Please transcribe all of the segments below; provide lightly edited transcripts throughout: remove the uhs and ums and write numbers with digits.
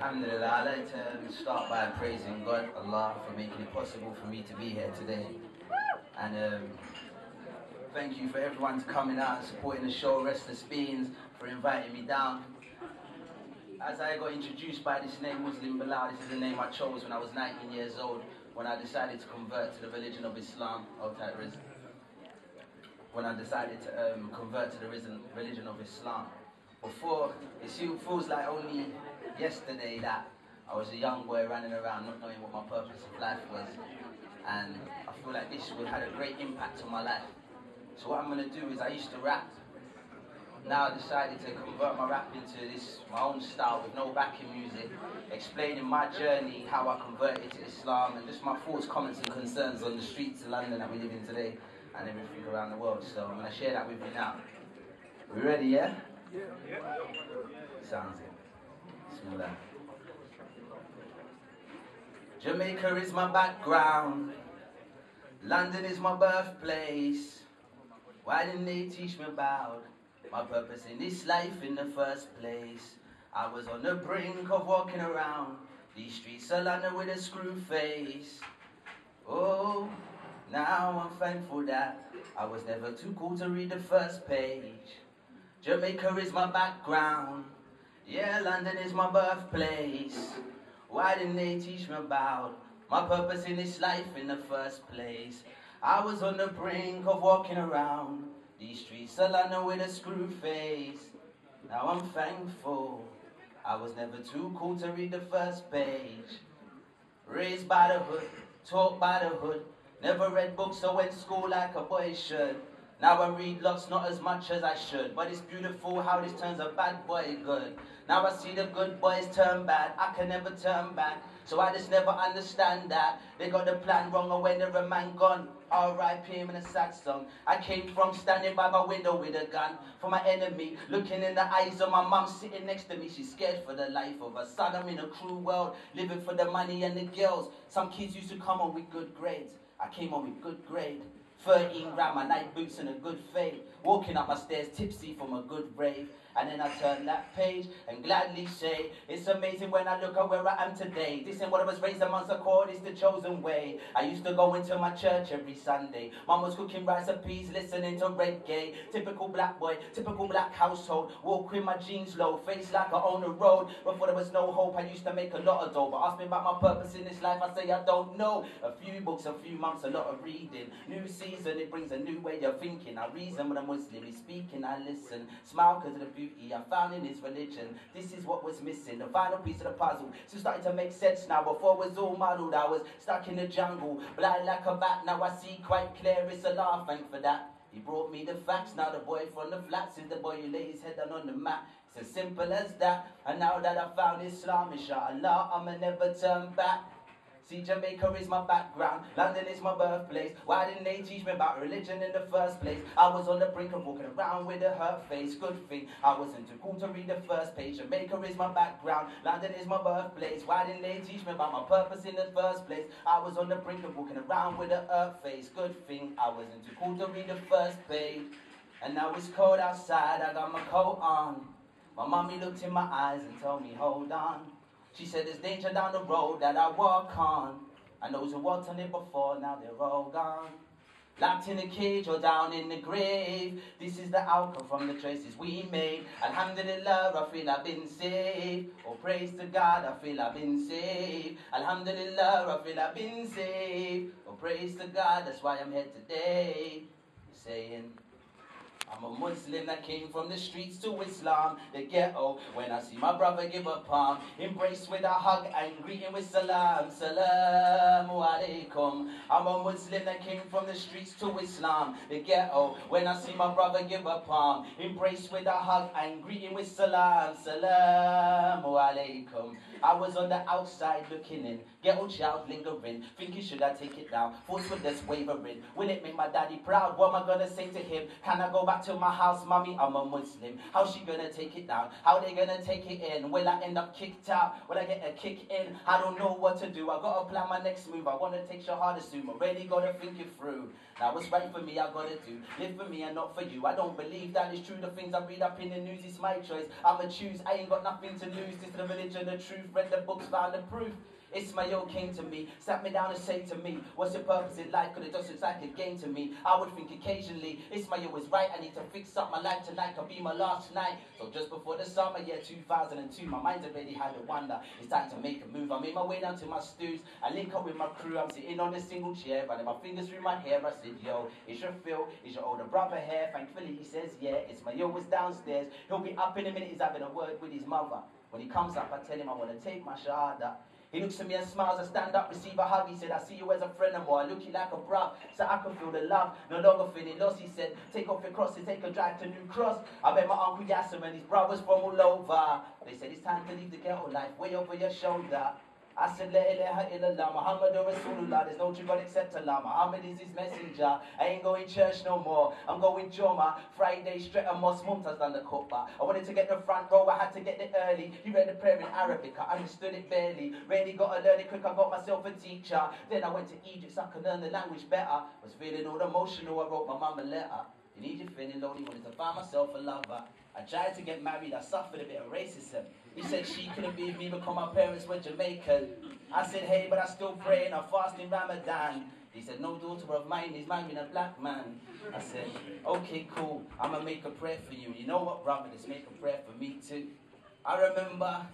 Alhamdulillah, I'd like to start by praising God, Allah, for making it possible for me to be here today. And thank you for everyone coming out and supporting the show, Restless Beings, for inviting me down. As I got introduced by this name, Muslim Belal, this is the name I chose when I was 19 years old, when I decided to convert to the religion of Islam. When I decided to convert to the religion of Islam. Before, it feels like only yesterday that I was a young boy running around not knowing what my purpose of life was. And I feel like this would have had a great impact on my life. So what I'm going to do is, I used to rap. Now I decided to convert my rap into my own style with no backing music, explaining my journey, how I converted to Islam, and just my thoughts, comments and concerns on the streets of London that we live in today and everything around the world. So I'm going to share that with you now. We ready, yeah? Yeah. Sounds it. Bismillah. Jamaica is my background. London is my birthplace. Why didn't they teach me about my purpose in this life in the first place? I was on the brink of walking around these streets of London with a screw face. Oh, now I'm thankful that I was never too cool to read the first page. Jamaica is my background. Yeah, London is my birthplace. Why didn't they teach me about my purpose in this life in the first place? I was on the brink of walking around these streets of London with a screw face. Now I'm thankful I was never too cool to read the first page. Raised by the hood, taught by the hood, never read books or went to school like a boy should. Now I read lots, not as much as I should, but it's beautiful how this turns a bad boy good. Now I see the good boys turn bad, I can never turn back, so I just never understand that. They got the plan wrong, and when they're a man gone, R.I.P. him in a sad song. I came from standing by my window with a gun for my enemy, looking in the eyes of my mum sitting next to me. She's scared for the life of her son. I'm in a cruel world, living for the money and the girls. Some kids used to come on with good grades, I came on with good grade. 13 gram, my night boots and a good fade. Walking up my stairs tipsy from a good rave. And then I turn that page and gladly say, it's amazing when I look at where I am today. This ain't what I was raised amongst, I call this the chosen way. I used to go into my church every Sunday. Mum was cooking rice and peas, listening to reggae. Typical black boy, typical black household. Walk with my jeans low, face like I own the road. Before there was no hope, I used to make a lot of dough. But ask me about my purpose in this life, I say I don't know. A few books, a few months, a lot of reading. New season, it brings a new way of thinking. I reason when I'm Muslim, he's speaking, I listen. Smile because of the beauty I found in his religion. This is what was missing, the final piece of the puzzle. So starting to make sense now. Before it was all muddled, I was stuck in the jungle, blind like a bat. Now I see quite clear, it's Allah, thank for that. He brought me the facts, now the boy from the flats is the boy who lay his head down on the mat. It's as simple as that. And now that I found Islam, inshallah, I'ma never turn back. See, Jamaica is my background, London is my birthplace. Why didn't they teach me about religion in the first place? I was on the brink of walking around with a hurt face. Good thing I wasn't too cool to read the first page. Jamaica is my background, London is my birthplace. Why didn't they teach me about my purpose in the first place? I was on the brink of walking around with a hurt face. Good thing I wasn't too cool to read the first page. And now it's cold outside, I got my coat on. My mommy looked in my eyes and told me, hold on. She said there's danger down the road that I walk on. And those who walked on it before, now they're all gone. Locked in a cage or down in the grave. This is the outcome from the choices we made. Alhamdulillah, I feel I've been saved. Oh, praise to God, I feel I've been saved. Alhamdulillah, I feel I've been saved. Oh, praise to God, that's why I'm here today. Saying, I'm a Muslim that came from the streets to Islam, the ghetto. When I see my brother give a palm, embrace with a hug and greet him with salam. Salamu alaikum. I'm a Muslim that came from the streets to Islam, the ghetto. When I see my brother give a palm, embrace with a hug and greet him with salam. Salamu alaikum. I was on the outside looking in, ghetto child lingering, thinking should I take it down, thoughts were just wavering. Will it make my daddy proud? What am I gonna say to him? Can I go back back to my house, mommy, I'm a Muslim. How's she gonna take it down? How they gonna take it in? Will I end up kicked out? Will I get a kick in? I don't know what to do. I gotta plan my next move. I wanna take Shahada soon. I really gotta think it through. Now what's right for me, I gotta do. Live for me and not for you. I don't believe that it's true. The things I read up in the news is my choice. I'ma choose. I ain't got nothing to lose. This is the religion, the truth. Read the books, found the proof. Ismail came to me, sat me down and said to me, what's your purpose in life? Cause it just looks like a game to me. I would think occasionally, Ismail was right, I need to fix up my life tonight, could be my last night. So just before the summer, year 2002, my mind's already had a wonder. It's time to make a move. I made my way down to my stews, I link up with my crew, I'm sitting on a single chair, running my fingers through my hair. I said, yo, it's your Phil, is your older brother here? Thankfully he says, yeah, Ismail was downstairs. He'll be up in a minute, he's having a word with his mother. When he comes up, I tell him I want to take my shahada. He looks at me and smiles. I stand up, receive a hug. He said, I see you as a friend of mine. I look you like a bruv, so I can feel the love. No longer feeling lost. He said, take off your cross and take a drive to New Cross. I met my Uncle Yasser and his brothers from all over. They said, it's time to leave the ghetto life way over your shoulder. I said, La ilaha illallah, Muhammadur Rasulullah, there's no true God except Allah, Muhammad is his messenger. I ain't going church no more, I'm going Joma, Friday straight a mosque, Mumtaz done the khutbah. I wanted to get the front row, I had to get it early. He read the prayer in Arabic, I understood it barely. Really got to learn it quick, I got myself a teacher. Then I went to Egypt so I could learn the language better. Was feeling all emotional, I wrote my mum a letter. In Egypt feeling lonely, wanted to find myself a lover. I tried to get married, I suffered a bit of racism. He said she couldn't be with me because my parents were Jamaican. I said, hey, but I still pray and I fast in Ramadan. He said, no daughter of mine is marrying a black man. I said, okay, cool, I'm going to make a prayer for you. You know what, brother, let's make a prayer for me too. I remember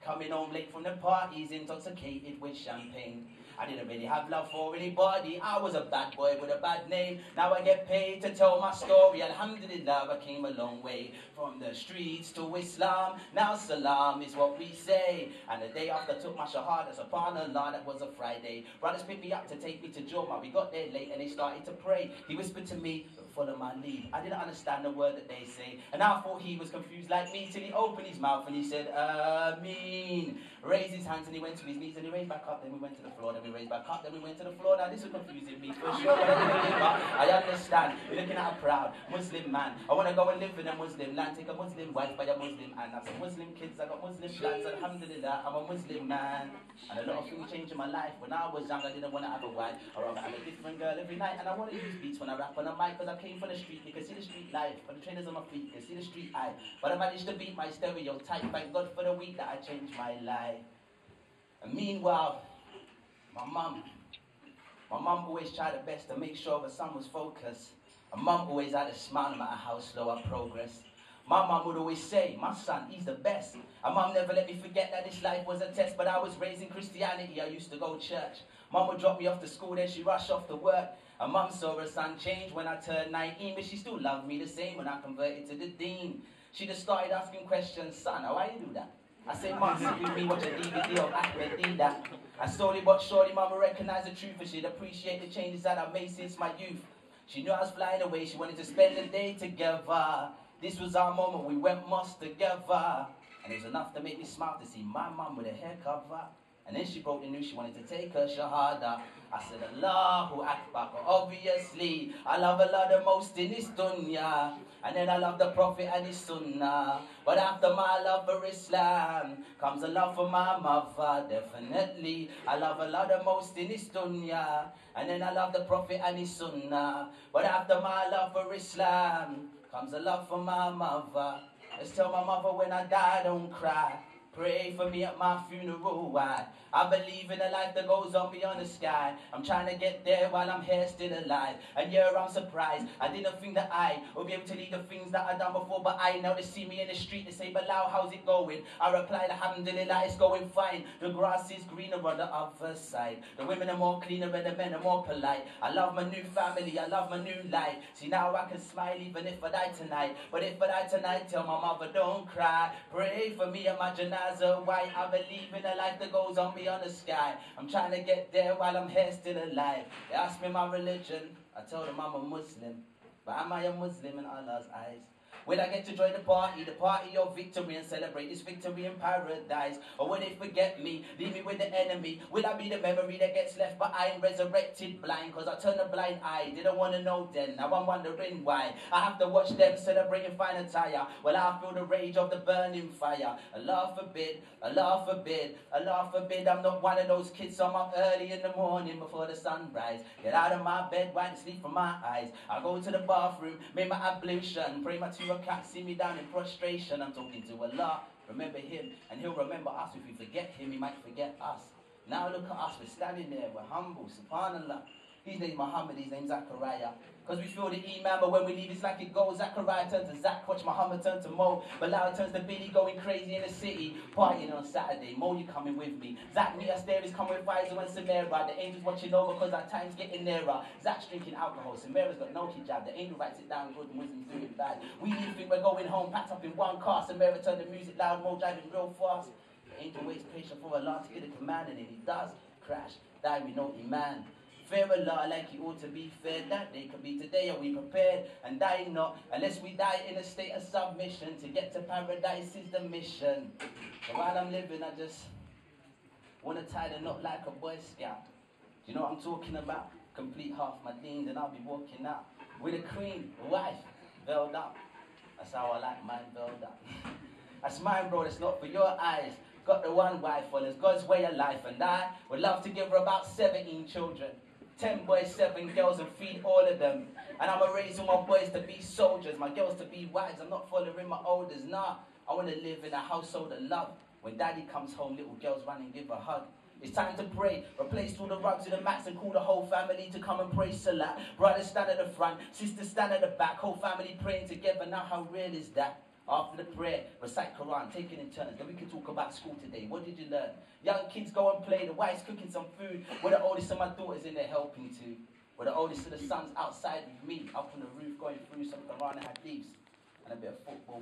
coming home late from the parties, intoxicated with champagne. I didn't really have love for anybody. I was a bad boy with a bad name. Now I get paid to tell my story. Alhamdulillah, I came a long way. From the streets to Islam. Now salam is what we say. And the day after I took my shahada, subhanallah, that was a Friday. Brothers picked me up to take me to Juma. We got there late and they started to pray. He whispered to me, follow my lead. I didn't understand the word that they say. And I thought he was confused like me till he opened his mouth and he said, Ameen. Raised his hands and he went to his knees and he raised back up. Then we went to the floor. Then we raised back up. Then we went to the floor. Now this was confusing me for sure. But I understand. You're looking at a proud Muslim man. I want to go and live in a Muslim land. Take a Muslim wife by a Muslim and have some Muslim kids. I got Muslim plans. Alhamdulillah, I'm a Muslim man. And a lot of things changed in my life. When I was young, I didn't want to have a wife. Or rather have a different girl every night. And I want to use beats when I rap on a mic because I came from the street. You can see the street life. But the trainers on my feet, you can see the street eye. But I managed to beat my stereotype. Thank God for the week that I changed my life. And meanwhile, my mum always tried her best to make sure her son was focused. And mum always had a smile no matter how slow I progressed. My mum would always say, my son, he's the best. And mum never let me forget that this life was a test. But I was raised in Christianity, I used to go to church. Mum would drop me off to school, then she rushed off to work. And mum saw her son change when I turned 19. But she still loved me the same when I converted to the deen. She just started asking questions, son, how you do that? I said, Mum, sit with me, watch a DVD of Ahmed Dida. And slowly but surely, Mama recognized the truth and she'd appreciate the changes that I've made since my youth. She knew I was flying away, she wanted to spend the day together. This was our moment, we went mosque together. And it was enough to make me smile to see my mum with a hair cover. And then she broke the news, she wanted to take her shahada. I said, Allahu Akbar, obviously, I love Allah the most in this dunya. And then I love the Prophet and his sunnah. But after my love for Islam, comes a love for my mother, definitely. I love Allah the most in this dunya. And then I love the Prophet and his sunnah. But after my love for Islam, comes a love for my mother. Let's tell my mother when I die, don't cry. Pray for me at my funeral, why? I believe in a life that goes on beyond the sky. I'm trying to get there while I'm here still alive. And yeah, I'm surprised. I didn't think that I would be able to lead the things that I've done before. But I now they see me in the street, they say, Belal, how's it going? I replied, alhamdulillah, it's going fine. The grass is greener on the other side. The women are more cleaner and the men are more polite. I love my new family, I love my new life. See, now I can smile even if I die tonight. But if I die tonight, tell my mother, don't cry. Pray for me at my janazah. Why? I believe in a life that goes on beyond the sky. I'm trying to get there while I'm here still alive. They ask me my religion. I told them I'm a Muslim. But am I a Muslim in Allah's eyes? Will I get to join the party of victory, and celebrate this victory in paradise? Or will they forget me, leave me with the enemy? Will I be the memory that gets left behind, resurrected blind? Cause I turned a blind eye, didn't want to know then. Now I'm wondering why I have to watch them celebrating fine attire, while I feel the rage of the burning fire. Allah forbid, Allah forbid, Allah forbid, I'm not one of those kids, so I'm up early in the morning before the sunrise. Get out of my bed, wipe the sleep from my eyes. I go to the bathroom, make my ablution, pray my 2 rakats, see me down in prostration. I'm talking to Allah, remember him, and he'll remember us. If we forget him, he might forget us. Now look at us, we're standing there, we're humble, subhanallah. His name's Muhammad, his name's Zachariah. Because we feel the iman, but when we leave, it's like it goes. Zachariah turns to Zach, watch Muhammad turn to Mo. Belal turns to Billy, going crazy in the city. Partying on Saturday, Mo, you coming with me. Zach, meet us there, he's coming with Pfizer and Samara. The angel's watching over because our time's getting nearer. Zach's drinking alcohol, Samara's got no hijab. The angel writes it down good, Muslims doing bad. We even think we're going home, packed up in one car. Samara turned the music loud, Mo driving real fast. The angel waits patient for Allah to get a command, and then he does crash, die with no iman. Fear Allah like you ought to be fair. That day could be today. Are we prepared? And die not, unless we die in a state of submission. To get to paradise is the mission. So while I'm living, I just want to tie the knot like a Boy Scout. Do you know what I'm talking about? Complete half my deans and I'll be walking out with a queen, a wife, veiled up. That's how I like mine, veiled up. That's mine, bro, that's not for your eyes. Got the one wife, well, it's God's way of life. And I would love to give her about 17 children. 10 boys, 7 girls, and feed all of them. And I'm raising my boys to be soldiers, my girls to be wives. I'm not following my elders, nah. I want to live in a household of love. When daddy comes home, little girls run and give a hug. It's time to pray. Replace all the rugs with the mats and call the whole family to come and pray Salat. Brothers stand at the front, sisters stand at the back. Whole family praying together. Now how real is that? After the prayer, recite Quran, take it in turns. Then we can talk about school today. What did you learn? Young kids go and play. The wife's cooking some food. With the oldest of my daughters in there helping too. With the oldest of the sons outside with me, up on the roof, going through some Quran and hadiths. And a bit of football.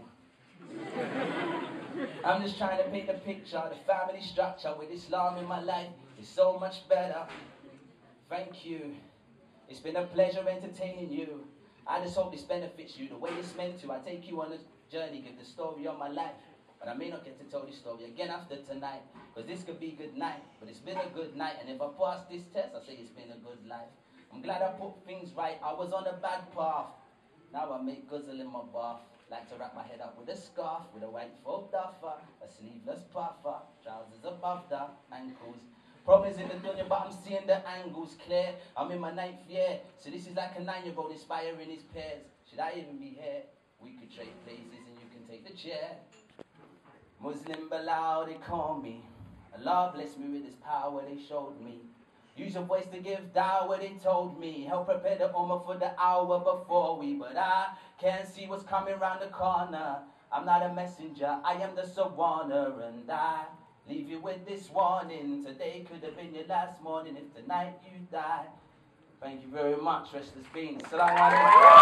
I'm just trying to paint the picture, the family structure with Islam in my life is so much better. Thank you. It's been a pleasure entertaining you. I just hope this benefits you the way it's meant to. I take you on a journey, give the story of my life. But I may not get to tell this story again after tonight, because this could be good night. But it's been a good night, and if I pass this test, I say it's been a good life. I'm glad I put things right. I was on a bad path. Now I make guzzle in my bath. Like to wrap my head up with a scarf, with a white folk duffer, a sleeveless puffer, trousers above the ankles. Problems in the dunya, but I'm seeing the angles clear. I'm in my 9th year, so this is like a 9-year-old inspiring his peers. Should I even be here? We could trade places and you can take the chair. Muslim Belal, they call me. Allah bless me with this power they showed me. Use your voice to give dawah, they told me. Help prepare the ummah for the hour before we. But I can't see what's coming round the corner. I'm not a messenger, I am the Sawana. And I leave you with this warning. Today could have been your last morning if tonight you die. Thank you very much, Restless Beans. Assalamu alaikum.